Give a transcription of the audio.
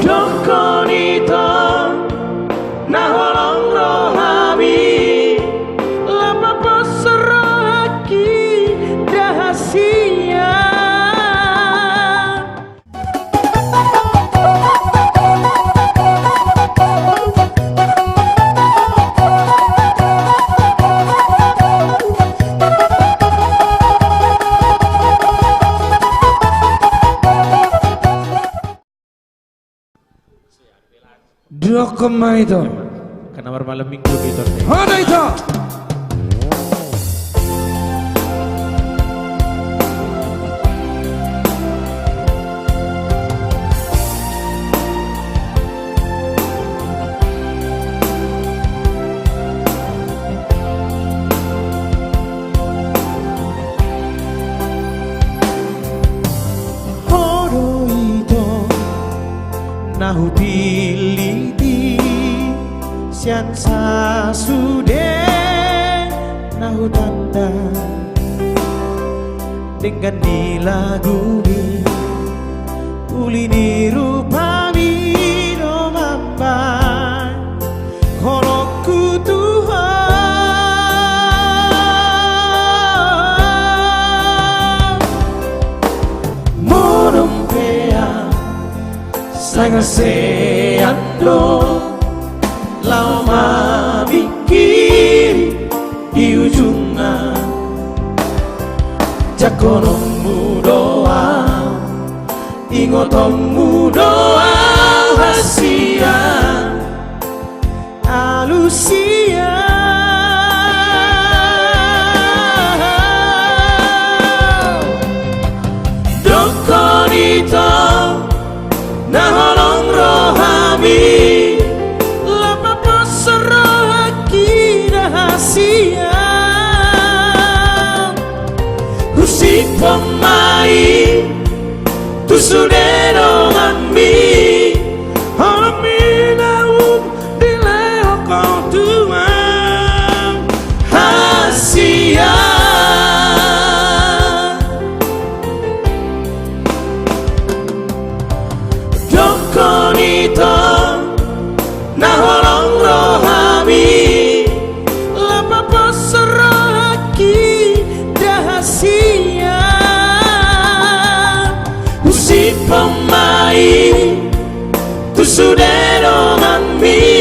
Dokonito naholong rohami lepas seraki rahasia. Dokema itu Karena malam minggu gitu. ada itu. Horo itu nahu piliti sian sasude nahu tanda dengan dilaguni ulini rupami no mambai holoku Tuhan monompea sangat seando lama mikir di ujungnya jakonomu doa ingotomu doa hasia alusia dokonito naholong rohami si pemai tu sudero mami Aminau dileo kau tuang hasia dokonito naholong rohami lepas seraki rahasia si pemai tu sudero mami